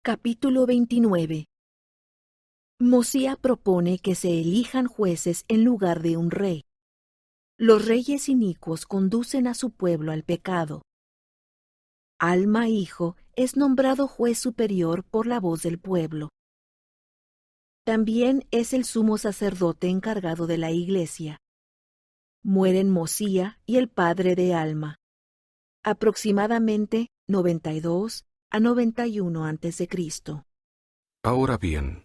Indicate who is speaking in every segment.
Speaker 1: Capítulo 29. Mosía propone que se elijan jueces en lugar de un rey. Los reyes inicuos conducen a su pueblo al pecado. Alma hijo es nombrado juez superior por la voz del pueblo. También es el sumo sacerdote encargado de la iglesia. Mueren Mosía y el padre de Alma. Aproximadamente 92 a 91 a.C.
Speaker 2: Ahora bien,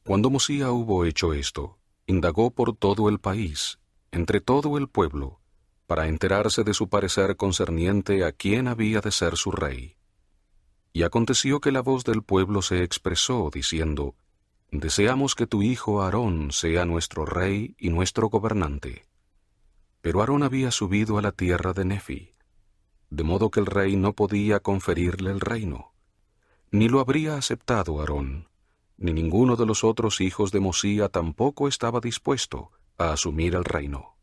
Speaker 2: cuando Mosía hubo hecho esto, indagó por todo el país, entre todo el pueblo, para enterarse de su parecer concerniente a quién había de ser su rey. Y aconteció que la voz del pueblo se expresó, diciendo: Deseamos que tu hijo Aarón sea nuestro rey y nuestro gobernante. Pero Aarón había subido a la tierra de Nefi, de modo que el rey no podía conferirle el reino. Ni lo habría aceptado Aarón, ni ninguno de los otros hijos de Mosía tampoco estaba dispuesto a asumir el reino.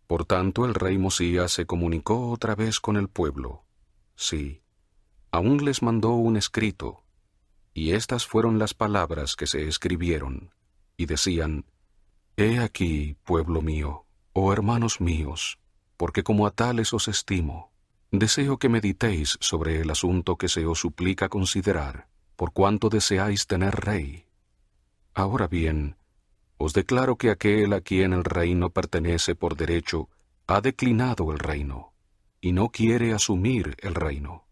Speaker 2: Por tanto, el rey Mosía se comunicó otra vez con el pueblo. Sí, aún les mandó un escrito, y estas fueron las palabras que se escribieron, y decían: He aquí, pueblo mío, oh hermanos míos, porque como a tales os estimo, deseo que meditéis sobre el asunto que se os suplica considerar, por cuanto deseáis tener rey. Ahora bien, os declaro que aquel a quien el reino pertenece por derecho ha declinado el reino, y no quiere asumir el reino.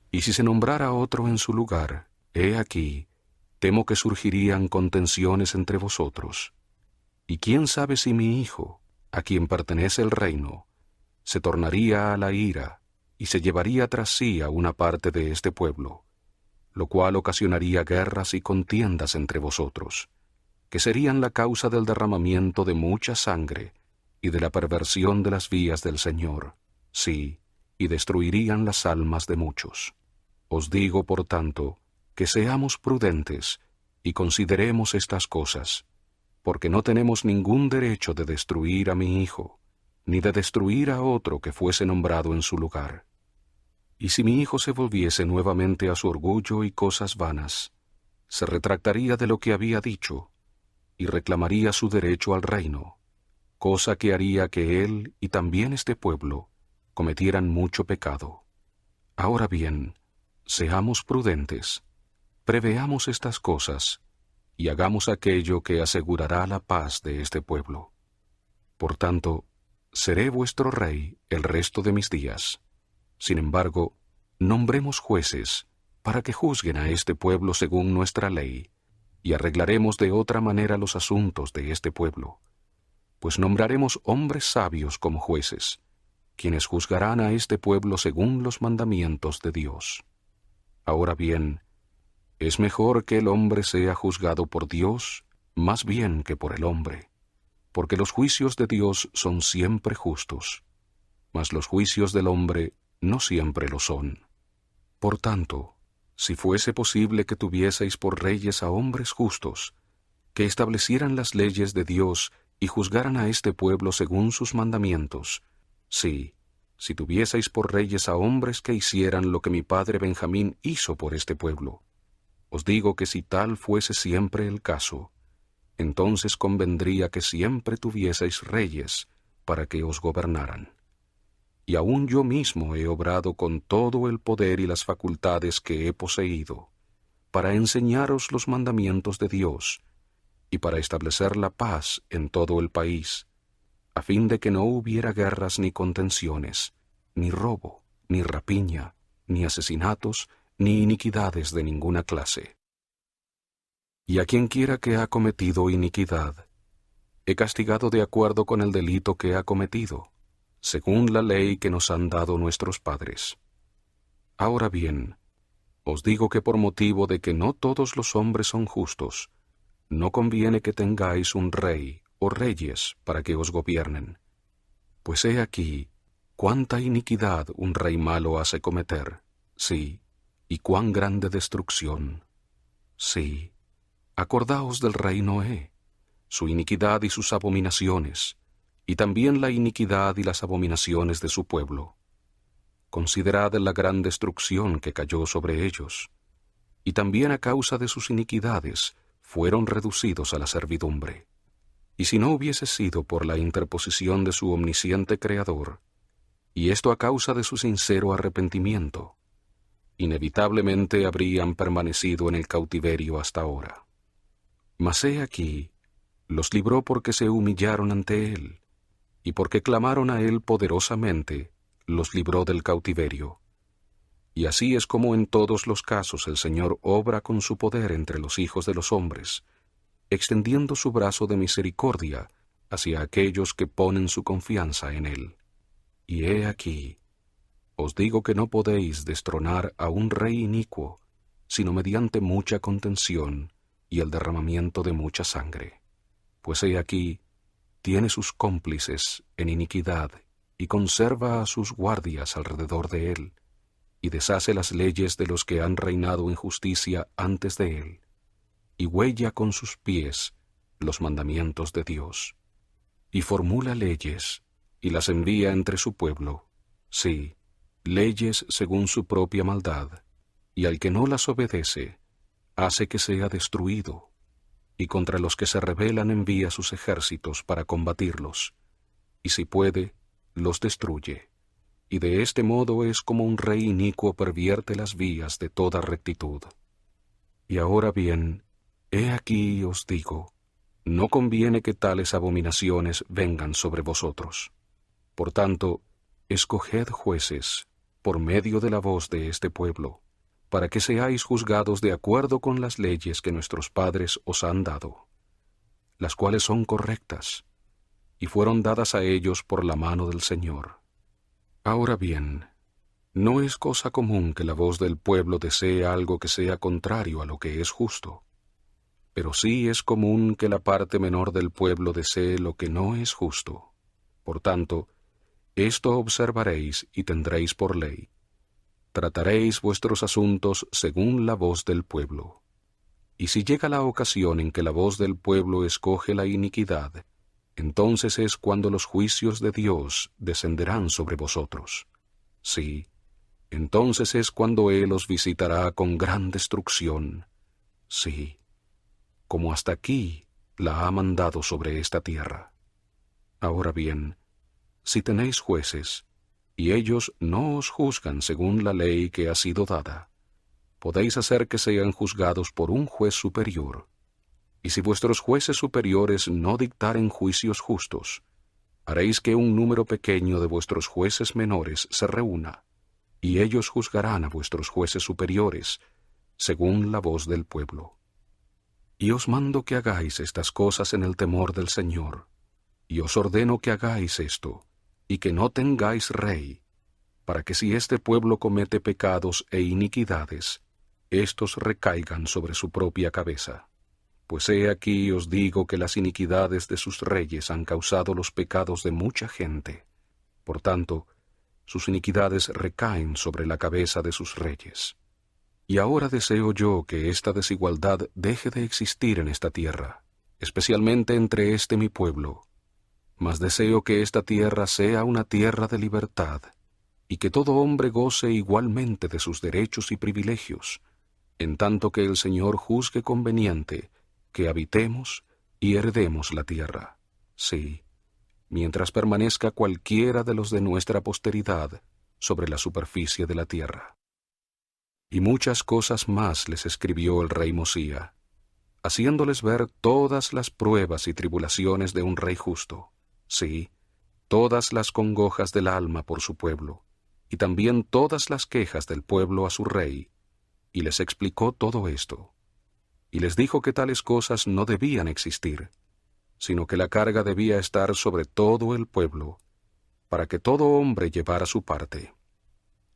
Speaker 2: Y si se nombrara otro en su lugar, he aquí, temo que surgirían contenciones entre vosotros. Y quién sabe si mi hijo, a quien pertenece el reino, se tornaría a la ira y se llevaría tras sí a una parte de este pueblo, lo cual ocasionaría guerras y contiendas entre vosotros, que serían la causa del derramamiento de mucha sangre y de la perversión de las vías del Señor, sí, y destruirían las almas de muchos. Os digo, por tanto, que seamos prudentes y consideremos estas cosas, porque no tenemos ningún derecho de destruir a mi hijo, ni de destruir a otro que fuese nombrado en su lugar. Y si mi hijo se volviese nuevamente a su orgullo y cosas vanas, se retractaría de lo que había dicho, y reclamaría su derecho al reino, cosa que haría que él y también este pueblo cometieran mucho pecado. Ahora bien, seamos prudentes, preveamos estas cosas, y hagamos aquello que asegurará la paz de este pueblo. Por tanto, seré vuestro rey el resto de mis días. Sin embargo, nombremos jueces para que juzguen a este pueblo según nuestra ley, y arreglaremos de otra manera los asuntos de este pueblo, pues nombraremos hombres sabios como jueces, quienes juzgarán a este pueblo según los mandamientos de Dios. Ahora bien, es mejor que el hombre sea juzgado por Dios más bien que por el hombre, porque los juicios de Dios son siempre justos, mas los juicios del hombre no siempre lo son. Por tanto, si fuese posible que tuvieseis por reyes a hombres justos, que establecieran las leyes de Dios y juzgaran a este pueblo según sus mandamientos, sí, si tuvieseis por reyes a hombres que hicieran lo que mi padre Benjamín hizo por este pueblo, os digo que si tal fuese siempre el caso, entonces convendría que siempre tuvieseis reyes para que os gobernaran. Y aún yo mismo he obrado con todo el poder y las facultades que he poseído, para enseñaros los mandamientos de Dios, y para establecer la paz en todo el país, a fin de que no hubiera guerras ni contenciones, ni robo, ni rapiña, ni asesinatos, ni iniquidades de ninguna clase. Y a quien quiera que ha cometido iniquidad, he castigado de acuerdo con el delito que ha cometido, según la ley que nos han dado nuestros padres. Ahora bien, os digo que por motivo de que no todos los hombres son justos, no conviene que tengáis un rey o reyes para que os gobiernen. Pues he aquí, cuánta iniquidad un rey malo hace cometer, sí, y cuán grande destrucción. Sí, acordaos del rey Noé, su iniquidad y sus abominaciones, y también la iniquidad y las abominaciones de su pueblo. Considerad la gran destrucción que cayó sobre ellos. y también a causa de sus iniquidades fueron reducidos a la servidumbre. Y si no hubiese sido por la interposición de su omnisciente Creador, y esto a causa de su sincero arrepentimiento, inevitablemente habrían permanecido en el cautiverio hasta ahora. Mas he aquí, los libró porque se humillaron ante él, y porque clamaron a él poderosamente, los libró del cautiverio. Y así es como en todos los casos el Señor obra con su poder entre los hijos de los hombres, extendiendo su brazo de misericordia hacia aquellos que ponen su confianza en él. Y he aquí, os digo que no podéis destronar a un rey inicuo, sino mediante mucha contención y el derramamiento de mucha sangre. Pues he aquí, tiene sus cómplices en iniquidad y conserva a sus guardias alrededor de él, y deshace las leyes de los que han reinado en justicia antes de él, y huella con sus pies los mandamientos de Dios, y formula leyes, y las envía entre su pueblo, sí, leyes según su propia maldad, y al que no las obedece, hace que sea destruido, y contra los que se rebelan envía sus ejércitos para combatirlos, y si puede, los destruye. Y de este modo es como un rey inicuo pervierte las vías de toda rectitud. Y ahora bien, he aquí os digo, no conviene que tales abominaciones vengan sobre vosotros. Por tanto, escoged jueces, por medio de la voz de este pueblo, para que seáis juzgados de acuerdo con las leyes que nuestros padres os han dado, las cuales son correctas, y fueron dadas a ellos por la mano del Señor. Ahora bien, no es cosa común que la voz del pueblo desee algo que sea contrario a lo que es justo, pero sí es común que la parte menor del pueblo desee lo que no es justo. Por tanto, esto observaréis y tendréis por ley. Trataréis vuestros asuntos según la voz del pueblo. Y si llega la ocasión en que la voz del pueblo escoge la iniquidad, entonces es cuando los juicios de Dios descenderán sobre vosotros. Sí, entonces es cuando Él os visitará con gran destrucción. Sí, como hasta aquí la ha mandado sobre esta tierra. Ahora bien, si tenéis jueces, y ellos no os juzgan según la ley que ha sido dada, podéis hacer que sean juzgados por un juez superior. Y si vuestros jueces superiores no dictaren juicios justos, haréis que un número pequeño de vuestros jueces menores se reúna, y ellos juzgarán a vuestros jueces superiores, según la voz del pueblo. Y os mando que hagáis estas cosas en el temor del Señor, y os ordeno que hagáis esto, y que no tengáis rey, para que si este pueblo comete pecados e iniquidades, éstos recaigan sobre su propia cabeza. Pues he aquí os digo que las iniquidades de sus reyes han causado los pecados de mucha gente. Por tanto, sus iniquidades recaen sobre la cabeza de sus reyes. Y ahora deseo yo que esta desigualdad deje de existir en esta tierra, especialmente entre este mi pueblo. Mas deseo que esta tierra sea una tierra de libertad, y que todo hombre goce igualmente de sus derechos y privilegios, en tanto que el Señor juzgue conveniente que habitemos y heredemos la tierra. Sí, mientras permanezca cualquiera de los de nuestra posteridad sobre la superficie de la tierra. Y muchas cosas más les escribió el rey Mosía, haciéndoles ver todas las pruebas y tribulaciones de un rey justo, sí, todas las congojas del alma por su pueblo, y también todas las quejas del pueblo a su rey, y les explicó todo esto. Y les dijo que tales cosas no debían existir, sino que la carga debía estar sobre todo el pueblo, para que todo hombre llevara su parte.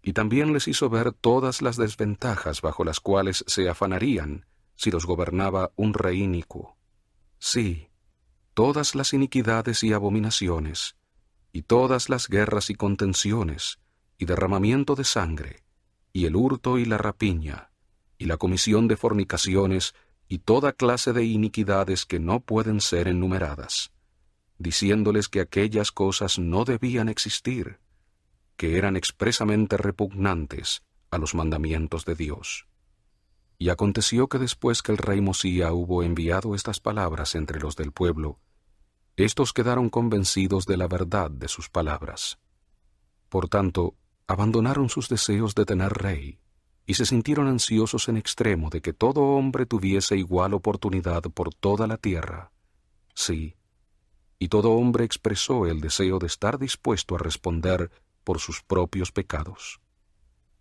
Speaker 2: Y también les hizo ver todas las desventajas bajo las cuales se afanarían si los gobernaba un rey inicuo. Sí, todas las iniquidades y abominaciones, y todas las guerras y contenciones, y derramamiento de sangre, y el hurto y la rapiña, y la comisión de fornicaciones, y toda clase de iniquidades que no pueden ser enumeradas, diciéndoles que aquellas cosas no debían existir, que eran expresamente repugnantes a los mandamientos de Dios. Y Y aconteció que después que el rey Mosía hubo enviado estas palabras entre los del pueblo, éstos quedaron convencidos de la verdad de sus palabras. Por tanto, abandonaron sus deseos de tener rey, y se sintieron ansiosos en extremo de que todo hombre tuviese igual oportunidad por toda la tierra. Sí, y todo hombre expresó el deseo de estar dispuesto a responder por sus propios pecados.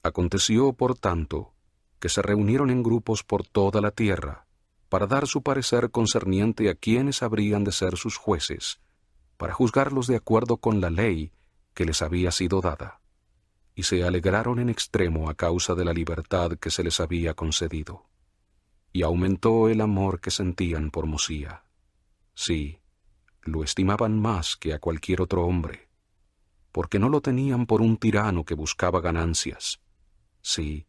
Speaker 2: Aconteció, por tanto, que se reunieron en grupos por toda la tierra, para dar su parecer concerniente a quiénes habrían de ser sus jueces, para juzgarlos de acuerdo con la ley que les había sido dada. Y se alegraron en extremo a causa de la libertad que se les había concedido. Y aumentó el amor que sentían por Mosía. Sí, lo estimaban más que a cualquier otro hombre, porque no lo tenían por un tirano que buscaba ganancias. Sí,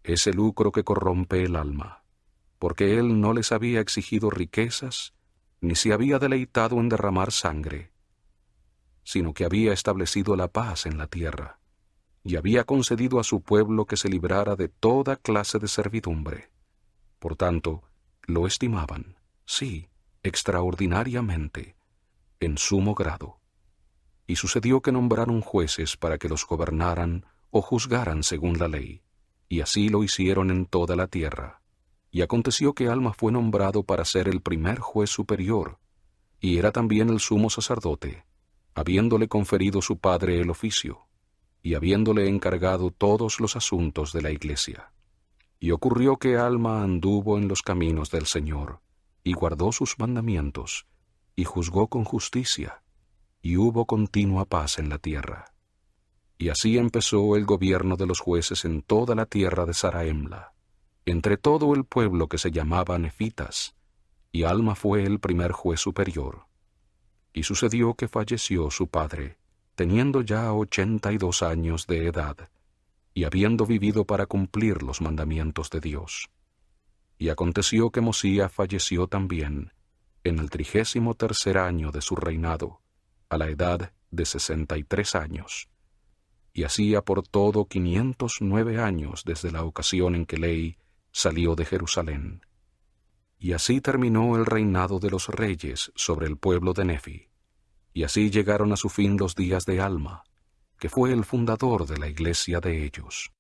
Speaker 2: ese lucro que corrompe el alma, porque él no les había exigido riquezas, ni se había deleitado en derramar sangre, sino que había establecido la paz en la tierra, y había concedido a su pueblo que se librara de toda clase de servidumbre. Por tanto, lo estimaban, sí, extraordinariamente, en sumo grado. Y sucedió que nombraron jueces para que los gobernaran o juzgaran según la ley, y así lo hicieron en toda la tierra. Y aconteció que Alma fue nombrado para ser el primer juez superior, y era también el sumo sacerdote, habiéndole conferido su padre el oficio, y habiéndole encargado todos los asuntos de la iglesia. Y ocurrió que Alma anduvo en los caminos del Señor, y guardó sus mandamientos, y juzgó con justicia, y hubo continua paz en la tierra. Y así empezó el gobierno de los jueces en toda la tierra de Zaraemla, entre todo el pueblo que se llamaba Nefitas, y Alma fue el primer juez superior. Y sucedió que falleció su padre, teniendo ya 82 años de edad, y habiendo vivido para cumplir los mandamientos de Dios. Y aconteció que Mosía falleció también, en el 33 año de su reinado, a la edad de 63 años. Y hacía por todo 509 años desde la ocasión en que Ley salió de Jerusalén. Y así terminó el reinado de los reyes sobre el pueblo de Nefi. Y así llegaron a su fin los días de Alma, que fue el fundador de la iglesia de ellos.